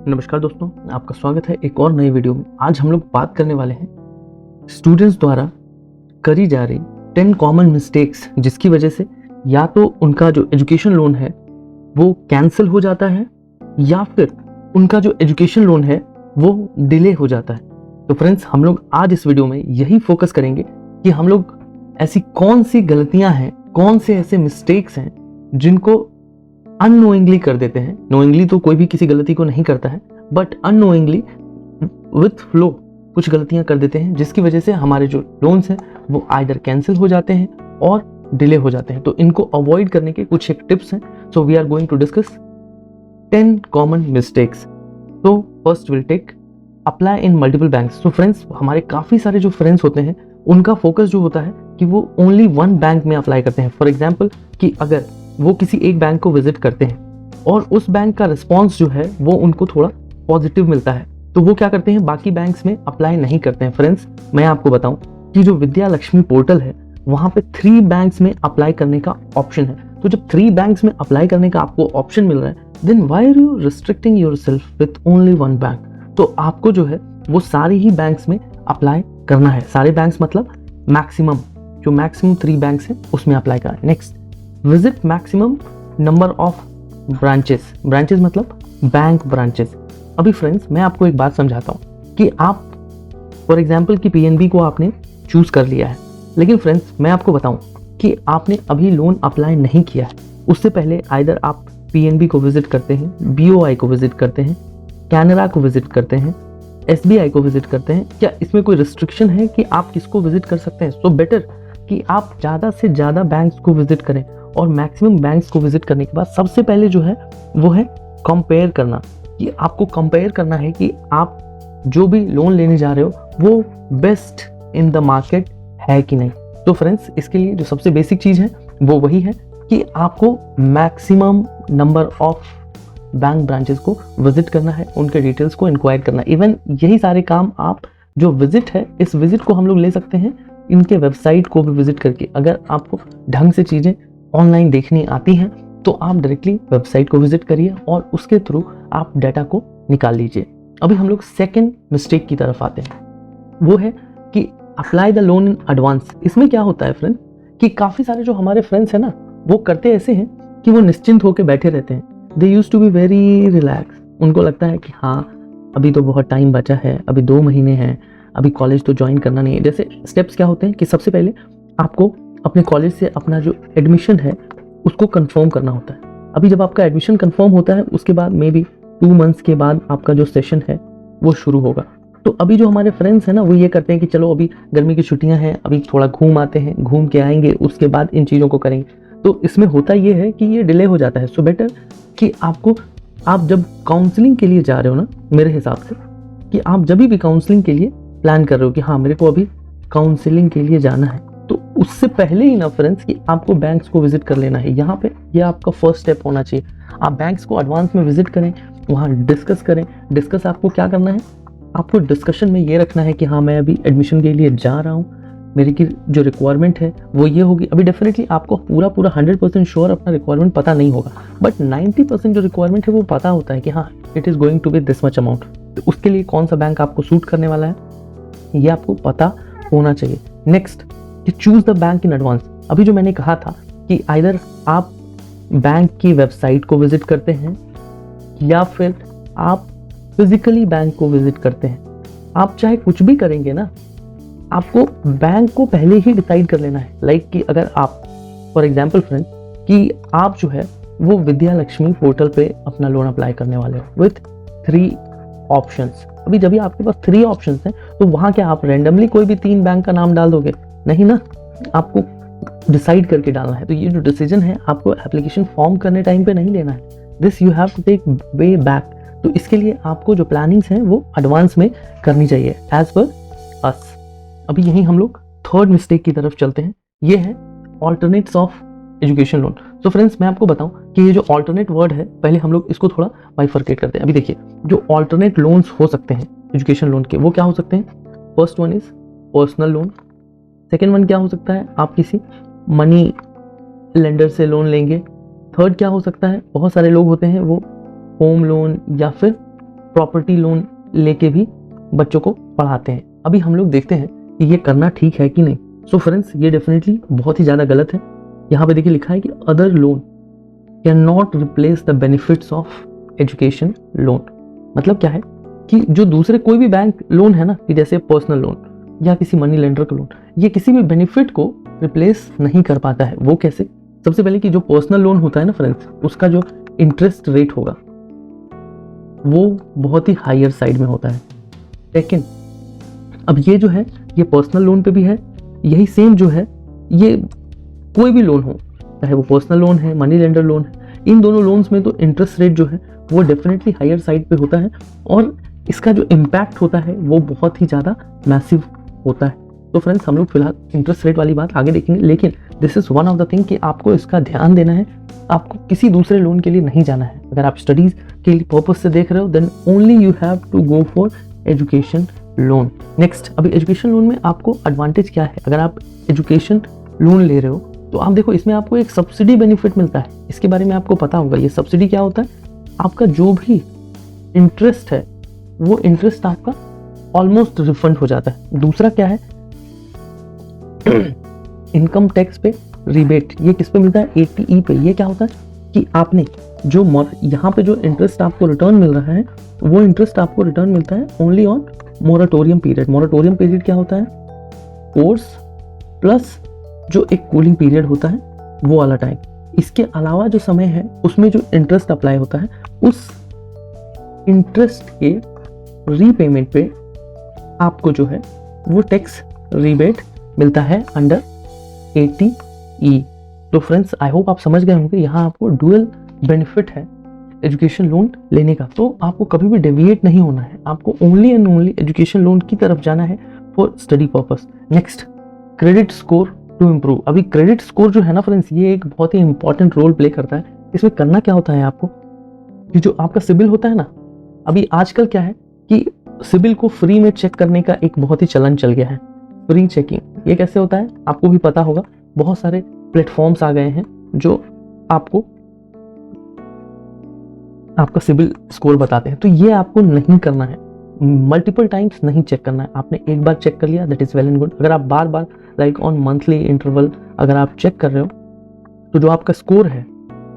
नमस्कार दोस्तों, आपका स्वागत है एक और नए वीडियो में। आज हम लोग बात करने वाले हैं स्टूडेंट्स द्वारा करी जा रही 10 कॉमन मिस्टेक्स, जिसकी वजह से या तो उनका जो एजुकेशन लोन है वो कैंसिल हो जाता है या फिर उनका जो एजुकेशन लोन है वो डिले हो जाता है। तो फ्रेंड्स, हम लोग आज इस वीडियो में यही फोकस करेंगे कि हम लोग ऐसी कौन सी गलतियां हैं, कौन से ऐसे मिस्टेक्स हैं जिनको अननोइंगली कर देते हैं। नोइंगली तो कोई भी किसी गलती को नहीं करता है, बट अननोइंगली विथ फ्लो कुछ गलतियां कर देते हैं, जिसकी वजह से हमारे जो लोन्स हैं वो आइदर कैंसिल हो जाते हैं और डिले हो जाते हैं। तो इनको अवॉइड करने के कुछ एक टिप्स हैं। So we are going to discuss 10 common mistakes. तो first will take apply in multiple banks. तो फ्रेंड्स, हमारे काफ़ी सारे जो फ्रेंड्स होते हैं उनका फोकस जो होता है कि वो ओनली वन बैंक में अप्लाई करते हैं। फॉर एग्जाम्पल कि अगर वो किसी एक बैंक को विजिट करते हैं और उस बैंक का रिस्पॉन्स जो है वो उनको थोड़ा पॉजिटिव मिलता है, तो वो क्या करते हैं, बाकी बैंक्स में अप्लाई नहीं करते हैं। फ्रेंड्स, मैं आपको बताऊं कि जो विद्या लक्ष्मी पोर्टल है वहां पे 3 बैंक्स में अप्लाई करने का ऑप्शन है। तो जब 3 बैंक्स में अप्लाई करने का आपको ऑप्शन मिल रहा है, then why are you restricting yourself with only one bank? तो आपको जो है वो सारे ही बैंक्स में अप्लाई करना है। सारे बैंक्स मतलब मैक्सिमम 3 बैंक्स हैं उसमें अप्लाई करना है। Next, visit maximum number of branches. Branches मतलब बैंक ब्रांचेस। अभी फ्रेंड्स, मैं आपको एक बात समझाता हूँ कि आप फॉर एग्जांपल कि पीएनबी को आपने चूज कर लिया है, लेकिन फ्रेंड्स मैं आपको बताऊं कि आपने अभी लोन अप्लाई नहीं किया है। उससे पहले आइदर आप पीएनबी को विजिट करते हैं, बीओआई को विजिट करते हैं, कैनरा को विजिट करते हैं, एसबीआई को विजिट करते हैं। क्या इसमें कोई रिस्ट्रिक्शन है कि आप किसको विजिट कर सकते हैं? सो बेटर कि आप ज़्यादा से ज़्यादा बैंक्स को विजिट करें, और मैक्सिमम बैंक्स को विजिट करने के बाद सबसे पहले जो है वो है कंपेयर करना। कि आपको कंपेयर करना है कि आप जो भी लोन लेने जा रहे हो वो बेस्ट इन द मार्केट है कि नहीं। तो फ्रेंड्स, इसके लिए जो सबसे बेसिक चीज़ है वो वही है कि आपको maximum number of bank branches को विजिट करना है, उनके डिटेल्स को इंक्वायर करना है। इवन यही सारे काम आप जो विजिट है, इस विजिट को हम लोग ले सकते हैं इनके वेबसाइट को भी विजिट करके। अगर आपको ढंग से चीज़ें ऑनलाइन देखनी आती हैं तो आप डायरेक्टली वेबसाइट को विजिट करिए और उसके थ्रू आप डाटा को निकाल लीजिए। अभी हम लोग सेकंड मिस्टेक की तरफ आते हैं, वो है कि apply the loan in advance. इसमें क्या होता है फ्रेंड कि काफ़ी सारे जो हमारे फ्रेंड्स हैं ना, वो करते ऐसे हैं कि वो निश्चिंत होकर बैठे रहते हैं। They use to be very relax. उनको लगता है कि हाँ, अभी तो बहुत टाइम बचा है, अभी 2 महीने हैं, अभी कॉलेज तो ज्वाइन करना नहीं है। जैसे स्टेप्स क्या होते हैं कि सबसे पहले आपको अपने कॉलेज से अपना जो एडमिशन है उसको कंफर्म करना होता है। अभी जब आपका एडमिशन कंफर्म होता है उसके बाद मे बी 2 मंथ्स के बाद आपका जो सेशन है वो शुरू होगा। तो अभी जो हमारे फ्रेंड्स हैं ना, वो ये करते हैं कि चलो अभी गर्मी की छुट्टियां हैं, अभी थोड़ा घूम आते हैं, घूम के आएंगे, उसके बाद इन चीज़ों को करेंगे। तो इसमें होता ये है कि ये डिले हो जाता है। सो बेटर कि आप जब काउंसलिंग के लिए जा रहे हो ना, मेरे हिसाब से कि आप जब भी काउंसलिंग के लिए प्लान कर रहे हो कि हाँ मेरे को अभी काउंसलिंग के लिए जाना है, तो उससे पहले ही ना फ्रेंड्स कि आपको बैंक्स को विजिट कर लेना है। यहाँ पे ये आपका फर्स्ट स्टेप होना चाहिए। आप बैंक्स को एडवांस में विजिट करें, वहाँ डिस्कस करें। डिस्कस आपको क्या करना है, आपको डिस्कशन में ये रखना है कि हाँ मैं अभी एडमिशन के लिए जा रहा हूँ, मेरी की जो रिक्वायरमेंट है वो ये होगी। अभी डेफिनेटली आपको पूरा 100% श्योर अपना रिक्वायरमेंट पता नहीं होगा, बट 90% जो रिक्वायरमेंट है वो पता होता है कि हाँ it is going to be this much amount. तो उसके लिए कौन सा बैंक आपको सूट करने वाला है ये आपको पता होना चाहिए। नेक्स्ट, कि choose the bank in advance. अभी जो मैंने कहा था कि आइदर आप बैंक की वेबसाइट को विजिट करते हैं या फिर आप फिजिकली बैंक को विजिट करते हैं। आप चाहे कुछ भी करेंगे ना, आपको बैंक को पहले ही डिसाइड कर लेना है। लाइक कि अगर आप फॉर एग्जांपल फ्रेंड कि आप जो है वो विद्या लक्ष्मी पोर्टल पे अपना लोन अप्लाई करने वाले हो विथ 3 ऑप्शंस। अभी जब भी आपके पास 3 ऑप्शंस हैं तो वहाँ क्या आप रैंडमली कोई भी 3 बैंक का नाम डाल दोगे? नहीं ना, आपको डिसाइड करके डालना है। तो ये जो डिसीजन है आपको एप्लीकेशन फॉर्म करने टाइम पे नहीं लेना है। This you have to take way back. तो इसके लिए आपको जो प्लानिंग्स हैं वो एडवांस में करनी चाहिए एज पर अस। अभी यही हम लोग थर्ड मिस्टेक की तरफ चलते हैं, ये है ऑल्टरनेट्स ऑफ एजुकेशन लोन। तो फ्रेंड्स, मैं आपको बताऊं कि ये जो ऑल्टरनेट वर्ड है, पहले हम लोग इसको थोड़ा बाइफरकेट करते हैं। अभी देखिए, जो ऑल्टरनेट लोन्स हो सकते हैं एजुकेशन लोन के, वो क्या हो सकते हैं? First one is personal loan. Second one क्या हो सकता है, आप किसी मनी लेंडर से लोन लेंगे। थर्ड क्या हो सकता है, बहुत सारे लोग होते हैं वो होम लोन या फिर प्रॉपर्टी लोन लेके भी बच्चों को पढ़ाते हैं। अभी हम लोग देखते हैं कि ये करना ठीक है कि नहीं। सो फ्रेंड्स, ये डेफिनेटली बहुत ही ज़्यादा गलत है। यहाँ पे देखिए लिखा है कि other loan can not replace the benefits of education loan. मतलब क्या है कि जो दूसरे कोई भी बैंक लोन है ना, कि जैसे पर्सनल लोन या किसी मनी लेंडर का लोन, ये किसी भी बेनिफिट को रिप्लेस नहीं कर पाता है। वो कैसे? सबसे पहले कि जो पर्सनल लोन होता है ना फ्रेंड्स, उसका जो इंटरेस्ट रेट होगा वो बहुत ही हायर साइड में होता है। लेकिन अब ये जो है, ये पर्सनल लोन पे भी है, यही सेम जो है ये कोई भी लोन हो, चाहे वो पर्सनल लोन है, मनी लेंडर लोन है, इन दोनों लोन्स में तो इंटरेस्ट रेट जो है वो डेफिनेटली हायर साइड पे होता है और इसका जो इम्पैक्ट होता है वो बहुत ही ज़्यादा मैसिव होता है। तो फ्रेंड्स, हम लोग फिलहाल इंटरेस्ट रेट वाली बात आगे देखेंगे, लेकिन this is one of the thing कि आपको इसका ध्यान देना है। आपको किसी दूसरे लोन के लिए नहीं जाना है। अगर आप स्टडीज़ के पर्पज से देख रहे हो, then only you have to go for education loan. Next, अभी एजुकेशन लोन में आपको एडवांटेज क्या है? अगर आप एजुकेशन लोन ले रहे हो तो आप देखो, इसमें आपको एक सब्सिडी बेनिफिट मिलता है। इसके बारे में आपको पता होगा। ये सब्सिडी क्या होता है? आपका जो भी इंटरेस्ट है वो इंटरेस्ट आपका ऑलमोस्ट रिफंड हो जाता है। दूसरा क्या है? इनकम टैक्स पे रिबेट। ये किस पे मिलता है? ATE पे। ये क्या होता है कि आपने जो यहाँ पे जो इंटरेस्ट आपको रिटर्न मिल रहा है, वो इंटरेस्ट आपको रिटर्न मिलता है only on moratorium period. Moratorium period क्या होता है? कोर्स प्लस जो एक कूलिंग पीरियड होता है वो वाला टाइम। इसके अलावा जो समय है उसमें जो इंटरेस्ट अप्लाई होता है, उस इंटरेस्ट के रीपेमेंट पे आपको जो है वो टैक्स रिबेट मिलता है अंडर ATE। तो फ्रेंड्स, आई होप आप समझ गए होंगे, यहाँ आपको डुअल बेनिफिट है एजुकेशन लोन लेने का। तो आपको कभी भी डेविएट नहीं होना है, आपको only and only education loan की तरफ जाना है for study purpose. Next, credit score to improve. अभी क्रेडिट स्कोर जो है ना फ्रेंड्स, ये एक बहुत ही इंपॉर्टेंट रोल प्ले करता है। इसमें करना क्या होता है आपको कि जो आपका सिबिल होता है ना, अभी आजकल क्या है कि सिबिल को फ्री में चेक करने का एक बहुत ही चलन चल गया है। फ्री चेकिंग ये कैसे होता है आपको भी पता होगा। बहुत सारे प्लेटफॉर्म्स आ गए हैं जो आपको आपका सिबिल स्कोर बताते हैं। तो ये आपको नहीं करना है, मल्टीपल टाइम्स नहीं चेक करना है। आपने एक बार चेक कर लिया, that is well and good. अगर आप बार बार लाइक ऑन मंथली इंटरवल अगर आप चेक कर रहे हो तो जो आपका स्कोर है,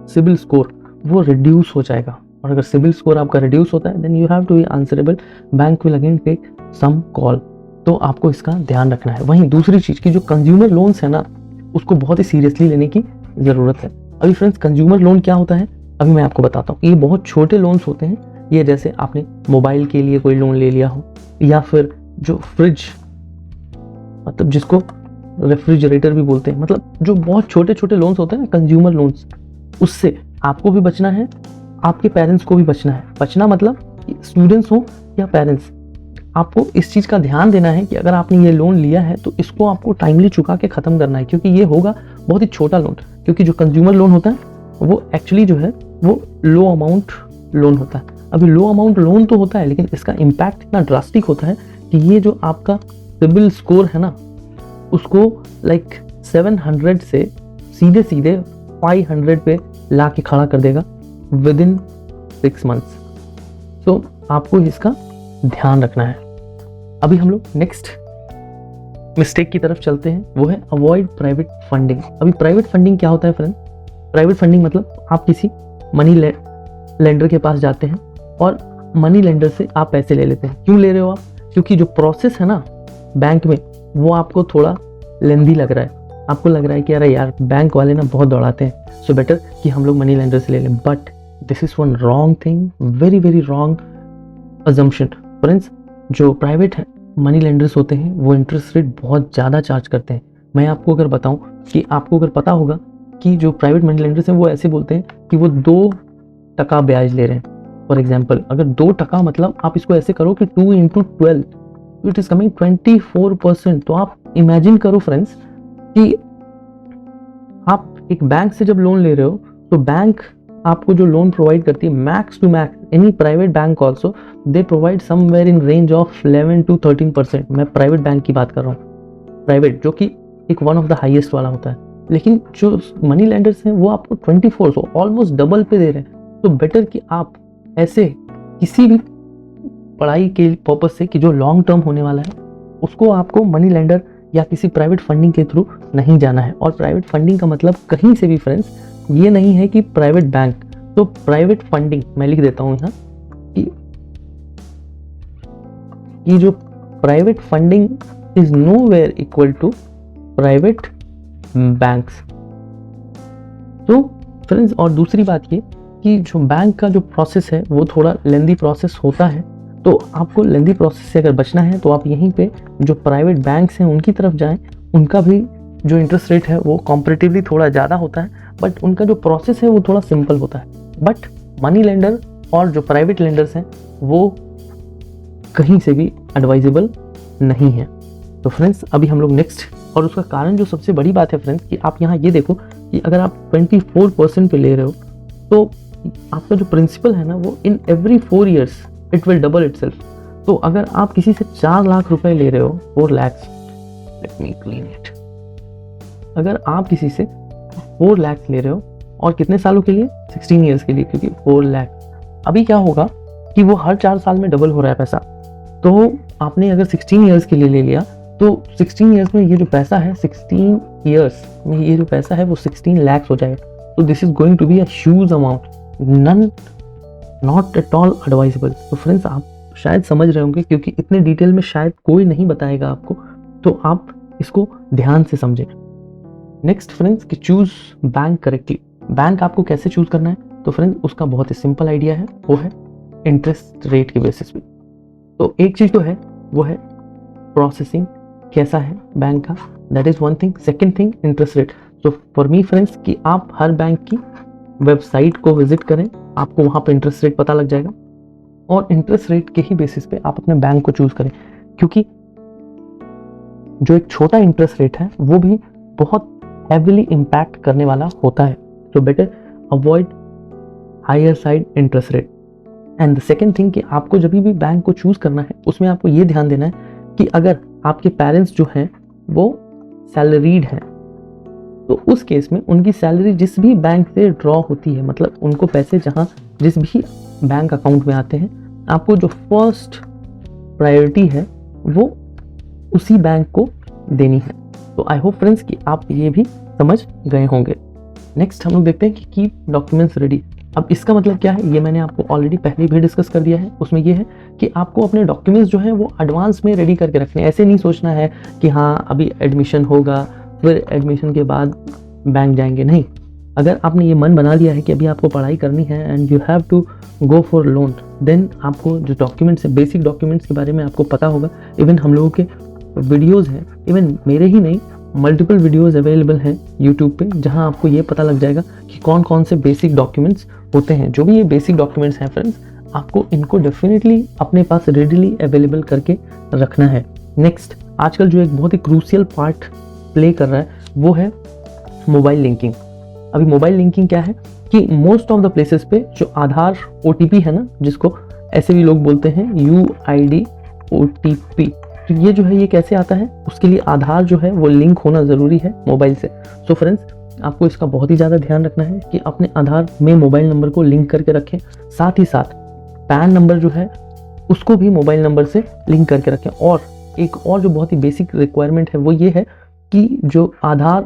सिबिल स्कोर, वो रिड्यूस हो जाएगा। और अगर सिबिल स्कोर आपका रिड्यूस होता है, then you have to be answerable, bank will again take some call. तो आपको इसका ध्यान रखना है। वहीं दूसरी चीज की जो कंज्यूमर लोन्स है ना, उसको बहुत ही सीरियसली लेने की जरूरत है। अभी फ्रेंड्स, कंज्यूमर लोन क्या होता है अभी मैं आपको बताता हूँ। ये बहुत छोटे लोन्स होते हैं। ये जैसे आपने मोबाइल के लिए कोई लोन ले लिया हो, या फिर जो फ्रिज, मतलब जिसको रेफ्रिजरेटर भी बोलते हैं, मतलब जो बहुत छोटे छोटे लोन्स होते हैं ना, कंज्यूमर लोन्स, उससे आपको भी बचना है, आपके पेरेंट्स को भी बचना है। बचना मतलब स्टूडेंट्स हो या पेरेंट्स, आपको इस चीज़ का ध्यान देना है कि अगर आपने ये लोन लिया है तो इसको आपको टाइमली चुका के ख़त्म करना है, क्योंकि ये होगा बहुत ही छोटा लोन। क्योंकि जो कंज्यूमर लोन होता है वो एक्चुअली जो है वो लो अमाउंट लोन होता है। अभी लो अमाउंट लोन तो होता है, लेकिन इसका इम्पैक्ट इतना ड्रास्टिक होता है कि ये जो आपका सिबिल स्कोर है ना, उसको लाइक 700 से सीधे सीधे 500 पे ला के खड़ा कर देगा विद इन 6 मंथ्स। तो आपको इसका ध्यान रखना है। अभी हम लोग नेक्स्ट मिस्टेक की तरफ चलते हैं, वो है अवॉइड प्राइवेट फंडिंग। अभी प्राइवेट फंडिंग क्या होता है फ्रेंड? प्राइवेट फंडिंग मतलब आप किसी मनी लेंडर के पास जाते हैं और मनी लेंडर से आप पैसे ले लेते हैं। क्यों ले रहे हो आप? क्योंकि जो प्रोसेस है ना बैंक में, वो आपको थोड़ा लेंदी लग रहा है। आपको लग रहा है कि अरे यार बैंक वाले ना बहुत दौड़ाते हैं, सो बेटर कि हम लोग मनी लेंडर से ले लें। But this is one wrong thing, very very wrong assumption friends. जो प्राइवेट मनी लेंडर्स होते हैं वो इंटरेस्ट रेट बहुत ज़्यादा चार्ज करते हैं। मैं आपको अगर बताऊं कि आपको अगर पता होगा कि जो प्राइवेट मनी लेंडर्स हैं वो ऐसे बोलते हैं कि वो 2% ब्याज ले रहे हैं। फॉर एग्जाम्पल, अगर 2% मतलब आप इसको ऐसे करो कि 2 × 12, इट इज कमिंग 24%। तो आप इमेजिन करो फ्रेंड्स कि आप एक बैंक से जब लोन ले रहे हो तो बैंक आपको जो लोन प्रोवाइड करती है max to max, any private bank also they provide somewhere in range of 11 to 13%। मैं प्राइवेट बैंक की बात कर रहा हूँ, प्राइवेट जो कि एक वन ऑफ द हाईएस्ट वाला होता है। लेकिन जो मनी लेंडर्स हैं वो आपको 24, ऑलमोस्ट डबल पे दे रहे हैं। तो बेटर कि आप ऐसे किसी भी पढ़ाई के पर्पज से कि जो लॉन्ग टर्म होने वाला है उसको आपको मनी लेंडर या किसी प्राइवेट फंडिंग के थ्रू नहीं जाना है। और प्राइवेट फंडिंग का मतलब कहीं से भी फ्रेंड्स ये नहीं है कि प्राइवेट बैंक। तो प्राइवेट फंडिंग मैं लिख देता हूं यहाँ कि जो private funding is nowhere equal to private banks. तो फ्रेंड्स और दूसरी बात ये कि जो बैंक का जो प्रोसेस है वो थोड़ा लेंदी प्रोसेस होता है। तो आपको लेंदी प्रोसेस से अगर बचना है तो आप यहीं पे जो प्राइवेट बैंक्स हैं उनकी तरफ जाएं। उनका भी जो इंटरेस्ट रेट है वो कॉम्परेटिवली थोड़ा ज़्यादा होता है, बट उनका जो प्रोसेस है वो थोड़ा सिंपल होता है। बट मनी लेंडर और जो प्राइवेट लेंडर्स हैं वो कहीं से भी एडवाइजेबल नहीं है। तो फ्रेंड्स अभी हम लोग नेक्स्ट, और उसका कारण जो सबसे बड़ी बात है फ्रेंड्स कि आप यहाँ ये देखो कि अगर आप 24% पे ले रहे हो तो आपका जो प्रिंसिपल है ना वो in every 4 years it will double itself. तो अगर आप किसी से 4 लाख रुपए ले रहे हो, 4 lakhs, let me clean it, अगर आप किसी से 4 lakhs ले रहे हो और कितने सालों के लिए, 16 years के लिए, क्योंकि 4 लाख अभी क्या होगा कि वो हर 4 साल में डबल हो रहा है पैसा। तो आपने अगर 16 years के लिए ले लिया तो 16 years में ये जो पैसा है 16 years में ये जो पैसा है वो 16 lakhs हो जाएगा। तो this is going to be a huge amount, none not at all advisable. तो फ्रेंड्स आप शायद समझ रहे होंगे क्योंकि इतने डिटेल में शायद कोई नहीं बताएगा आपको, तो आप इसको ध्यान से समझें। नेक्स्ट फ्रेंड्स कि चूज बैंक करेक्टली। बैंक आपको कैसे चूज करना है, तो फ्रेंड्स उसका बहुत ही सिंपल आइडिया है, वो है इंटरेस्ट रेट के बेसिस पे। तो एक चीज तो है वो है प्रोसेसिंग कैसा है बैंक का, that is one thing. Second thing interest rate. So for me friends कि आप हर बैंक की वेबसाइट को विजिट करें, आपको वहाँ पे इंटरेस्ट रेट पता लग जाएगा और इंटरेस्ट रेट के ही बेसिस पे आप अपने बैंक को चूज करें, क्योंकि जो एक छोटा इंटरेस्ट रेट है वो भी बहुत हेविली इम्पैक्ट करने वाला होता है। तो better avoid higher side interest rate. And the second thing कि आपको जब भी बैंक को चूज करना है उसमें आपको ये ध्यान देना है कि अगर आपके पेरेंट्स जो हैं वो सैलरीड हैं तो उस केस में उनकी सैलरी जिस भी बैंक से ड्रॉ होती है, मतलब उनको पैसे जहाँ जिस भी बैंक अकाउंट में आते हैं, आपको जो फर्स्ट प्रायोरिटी है वो उसी बैंक को देनी है। तो आई होप फ्रेंड्स कि आप ये भी समझ गए होंगे। नेक्स्ट हम लोग देखते हैं कि कीप डॉक्यूमेंट्स रेडी। अब इसका मतलब क्या है, ये मैंने आपको ऑलरेडी पहले भी डिस्कस कर दिया है। उसमें ये है कि आपको अपने डॉक्यूमेंट्स जो हैं वो एडवांस में रेडी करके रखने। ऐसे नहीं सोचना है कि हाँ अभी एडमिशन होगा फिर एडमिशन के बाद बैंक जाएंगे, नहीं। अगर आपने ये मन बना लिया है कि अभी आपको पढ़ाई करनी है and you have to go for loan, then आपको जो डॉक्यूमेंट्स है, बेसिक डॉक्यूमेंट्स के बारे में आपको पता होगा। इवन हम लोगों के वीडियोज़ हैं, इवन मेरे ही नहीं मल्टीपल वीडियोज़ अवेलेबल हैं यूट्यूब पे, जहां आपको ये पता लग जाएगा कि कौन कौन से बेसिक डॉक्यूमेंट्स होते हैं। जो भी ये बेसिक डॉक्यूमेंट्स हैं फ्रेंड्स, आपको इनको डेफिनेटली अपने पास रेडिली अवेलेबल करके रखना है। नेक्स्ट आजकल जो एक बहुत ही क्रूशियल पार्ट प्ले कर रहा है वो है मोबाइल लिंकिंग। अभी मोबाइल लिंकिंग क्या है कि मोस्ट ऑफ द प्लेसेस पे जो आधार OTP है ना, जिसको ऐसे भी लोग बोलते हैं UID OTP, तो ये जो है ये कैसे आता है, उसके लिए आधार जो है वो लिंक होना ज़रूरी है मोबाइल से। सो फ्रेंड्स आपको इसका बहुत ही ज़्यादा ध्यान रखना है कि अपने आधार में मोबाइल नंबर को लिंक करके रखें। साथ ही साथ पैन नंबर जो है उसको भी मोबाइल नंबर से लिंक करके रखें। और एक और जो बहुत ही बेसिक रिक्वायरमेंट है वो ये है कि जो आधार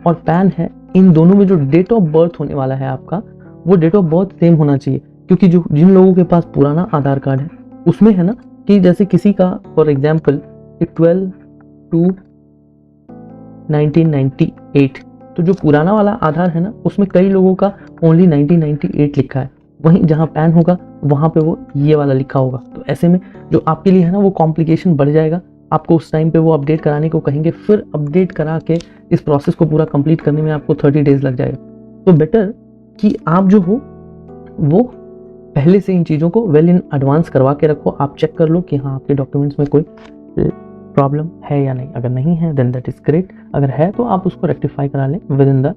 और पैन है, इन दोनों में जो डेट ऑफ बर्थ होने वाला है आपका, वो डेट ऑफ बर्थ सेम होना चाहिए। क्योंकि जो जिन लोगों के पास पुराना आधार कार्ड है उसमें है ना कि जैसे किसी का फॉर एग्जाम्पल 12/2/1998, तो जो पुराना वाला आधार है ना उसमें कई लोगों का ओनली 1998 लिखा है, वहीं जहाँ पैन होगा वहाँ पे वो ये वाला लिखा होगा। तो ऐसे में जो आपके लिए है ना वो कॉम्प्लिकेशन बढ़ जाएगा। आपको उस टाइम पे वो अपडेट कराने को कहेंगे, फिर अपडेट करा के इस प्रोसेस को पूरा कंप्लीट करने में आपको 30 डेज लग जाएगा। तो बेटर कि आप जो हो वो पहले से इन चीज़ों को वेल इन एडवांस करवा के रखो। आप चेक कर लो कि हाँ आपके डॉक्यूमेंट्स में कोई प्रॉब्लम है या नहीं। अगर नहीं है देन दैट इज ग्रेट, अगर है तो आप उसको रेक्टिफाई करा लें with in the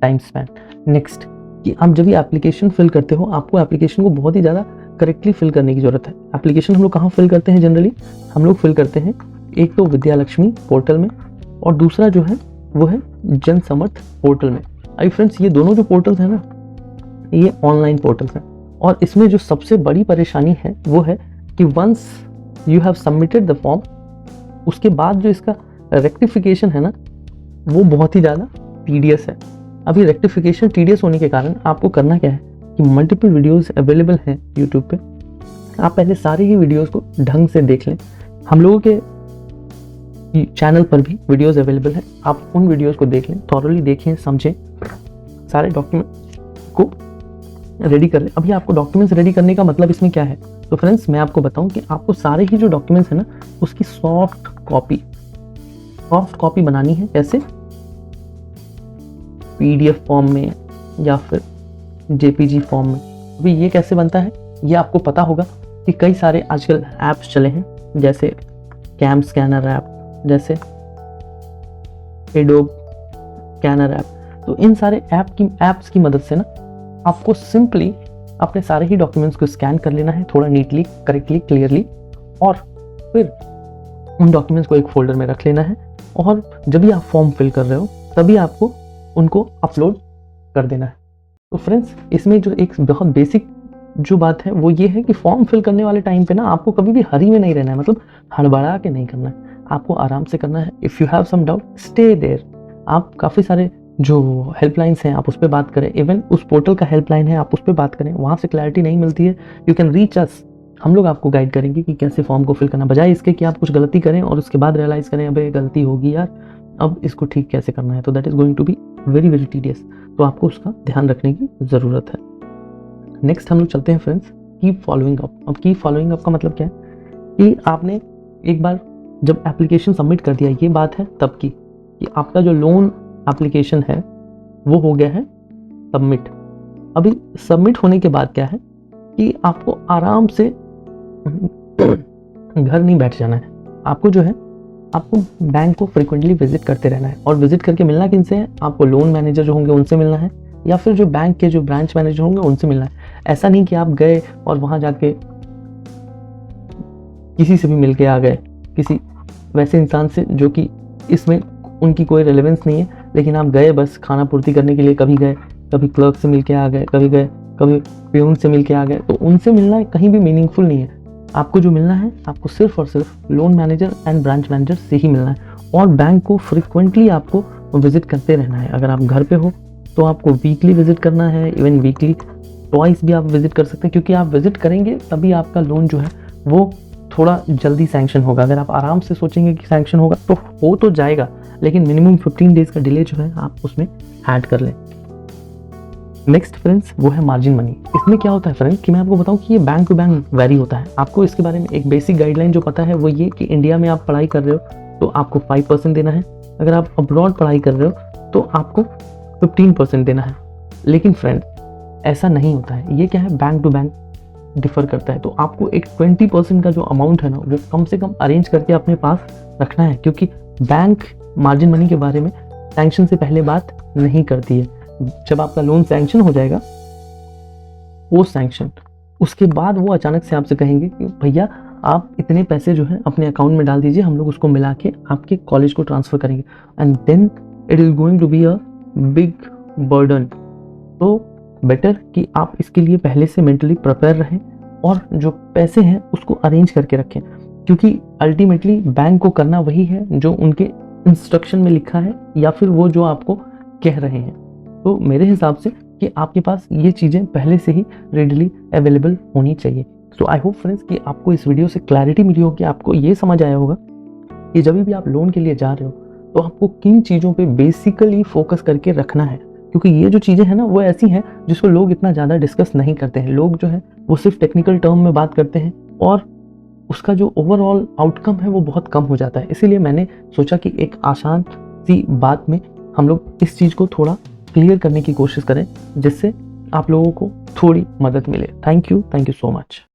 time span. Next कि आप जब भी एप्लीकेशन फिल करते हो, आपको एप्लीकेशन को बहुत ही ज़्यादा करेक्टली फिल करने की जरूरत है। एप्लीकेशन हम लोग कहाँ फिल करते हैं जनरली, हम लोग फिल करते हैं एक तो विद्या लक्ष्मी पोर्टल में और दूसरा जो है वो है जन समर्थ पोर्टल में। आई फ्रेंड्स ये दोनों जो पोर्टल्स हैं ना ये ऑनलाइन पोर्टल्स हैं और इसमें जो सबसे बड़ी परेशानी है वो है कि once you have submitted the form, उसके बाद जो इसका रेक्टिफिकेशन है ना, वो बहुत ही ज़्यादा टीडियस है। अभी रेक्टिफिकेशन टीडियस होने के कारण आपको करना क्या है कि मल्टीपल वीडियोस अवेलेबल हैं यूट्यूब पे, आप पहले सारे ही वीडियोस को ढंग से देख लें। हम लोगों के चैनल पर भी वीडियोस अवेलेबल हैं, आप उन वीडियोस को देख लें, थॉरली देखें, समझें, सारे डॉक्यूमेंट को रेडी कर लें। अभी आपको डॉक्यूमेंट्स रेडी करने का मतलब इसमें क्या है, तो फ्रेंड्स मैं आपको बताऊं कि आपको सारे ही जो डॉक्यूमेंट्स हैं ना, उसकी सॉफ्ट कॉपी बनानी है। कैसे? पीडीएफ फॉर्म में या फिर जेपीजी फॉर्म में। अभी ये कैसे बनता है ये आपको पता होगा कि कई सारे आजकल ऐप्स चले हैं, जैसे कैम स्कैनर ऐप, जैसे एडोब स्कैनर ऐप। तो इन सारे ऐप्स की मदद से ना आपको सिंपली अपने सारे ही डॉक्यूमेंट्स को स्कैन कर लेना है, थोड़ा नीटली, करेक्टली, क्लियरली, और फिर उन डॉक्यूमेंट्स को एक फोल्डर में रख लेना है। और जब भी आप फॉर्म फिल कर रहे हो तभी आपको उनको अपलोड कर देना है। तो फ्रेंड्स, इसमें जो एक बहुत बेसिक जो बात है वो ये है कि फॉर्म फिल करने वाले टाइम पे ना आपको कभी भी हरी में नहीं रहना है, मतलब हड़बड़ा के नहीं करना है, आपको आराम से करना है। If you have some doubt, stay there. आप काफ़ी सारे जो हेल्पलाइंस हैं आप उस पर बात करें, इवन उस पोर्टल का हेल्पलाइन है आप उस पर बात करें, वहाँ से क्लैरिटी नहीं मिलती है, यू कैन रीच अस। हम लोग आपको गाइड करेंगे कि कैसे फॉर्म को फिल करना, बजाय इसके कि आप कुछ गलती करें और उसके बाद रियलाइज़ करें अबे गलती होगी यार, अब इसको ठीक कैसे करना है। तो that is going to be very very tedious, तो आपको उसका ध्यान रखने की ज़रूरत है। नेक्स्ट हम लोग चलते हैं फ्रेंड्स, कीप फॉलोइंग अप। अब कीप फॉलोइंग अप का मतलब क्या है कि आपने एक बार जब एप्लीकेशन सबमिट कर दिया, ये बात है तब की कि आपका जो लोन एप्लीकेशन है वो हो गया है सबमिट। अभी सबमिट होने के बाद क्या है कि आपको आराम से घर नहीं बैठ जाना है, आपको जो है आपको बैंक को फ्रिक्वेंटली विजिट करते रहना है। और विजिट करके मिलना किनसे है, आपको लोन मैनेजर जो होंगे उनसे मिलना है, या फिर जो बैंक के जो ब्रांच मैनेजर होंगे उनसे मिलना है। ऐसा नहीं कि आप गए और वहाँ जाके किसी से भी मिल के आ गए, किसी वैसे इंसान से जो कि इसमें उनकी कोई रेलेवेंस नहीं है, लेकिन आप गए बस खाना पूर्ति करने के लिए, कभी गए, कभी क्लर्क से मिल के आ गए, कभी गए, कभी प्यून से मिल के आ गए। तो उनसे मिलना कहीं भी मीनिंगफुल नहीं है। आपको जो मिलना है आपको सिर्फ और सिर्फ loan manager and branch manager से ही मिलना है। और बैंक को फ्रिक्वेंटली आपको विजिट करते रहना है। अगर आप घर पे हो तो आपको वीकली विजिट करना है, इवन वीकली ट्वाइस भी आप विजिट कर सकते हैं, क्योंकि आप विजिट करेंगे तभी आपका लोन जो है वो थोड़ा जल्दी सैंक्शन होगा। अगर आप आराम से सोचेंगे कि सैंक्शन होगा तो हो तो जाएगा, लेकिन मिनिमम 15 डेज का डिले जो है आप उसमें ऐड कर लें। नेक्स्ट फ्रेंड्स वो है मार्जिन मनी। इसमें क्या होता है फ्रेंड्स कि मैं आपको बताऊं कि ये बैंक टू बैंक वेरी होता है। आपको इसके बारे में एक बेसिक गाइडलाइन जो पता है वो ये कि इंडिया में आप पढ़ाई कर रहे हो तो आपको 5% देना है, अगर आप अब्रॉड पढ़ाई कर रहे हो तो आपको 15% देना है। लेकिन फ्रेंड ऐसा नहीं होता है, ये क्या है बैंक टू बैंक डिफर करता है। तो आपको एक 20% का जो अमाउंट है ना वो कम से कम अरेंज करके अपने पास रखना है, क्योंकि बैंक मार्जिन मनी के बारे में सैंक्शन से पहले बात नहीं करती है। जब आपका लोन सैंक्शन हो जाएगा पोस्ट सैंक्शन, उसके बाद वो अचानक से आपसे कहेंगे कि भैया आप इतने पैसे जो है अपने अकाउंट में डाल दीजिए, हम लोग उसको मिला के आपके कॉलेज को ट्रांसफ़र करेंगे, and then it is going to be a big burden. तो बेटर कि आप इसके लिए पहले से मेंटली प्रिपेयर रहें और जो पैसे हैं उसको अरेंज करके रखें, क्योंकि अल्टीमेटली बैंक को करना वही है जो उनके इंस्ट्रक्शन में लिखा है या फिर वो जो आपको कह रहे हैं। तो मेरे हिसाब से कि आपके पास ये चीज़ें पहले से ही रेडीली अवेलेबल होनी चाहिए। सो आई होप फ्रेंड्स कि आपको इस वीडियो से क्लैरिटी मिली होगी, आपको ये समझ आया होगा कि जब भी आप लोन के लिए जा रहे हो तो आपको किन चीज़ों पे बेसिकली फोकस करके रखना है, क्योंकि ये जो चीज़ें हैं ना वो ऐसी हैं जिसको लोग इतना ज़्यादा डिस्कस नहीं करते हैं। लोग जो है वो सिर्फ टेक्निकल टर्म में बात करते हैं और उसका जो ओवरऑल आउटकम है वो बहुत कम हो जाता है। इसीलिए मैंने सोचा कि एक आसान सी बात में हम लोग इस चीज़ को थोड़ा क्लियर करने की कोशिश करें, जिससे आप लोगों को थोड़ी मदद मिले। Thank you so much.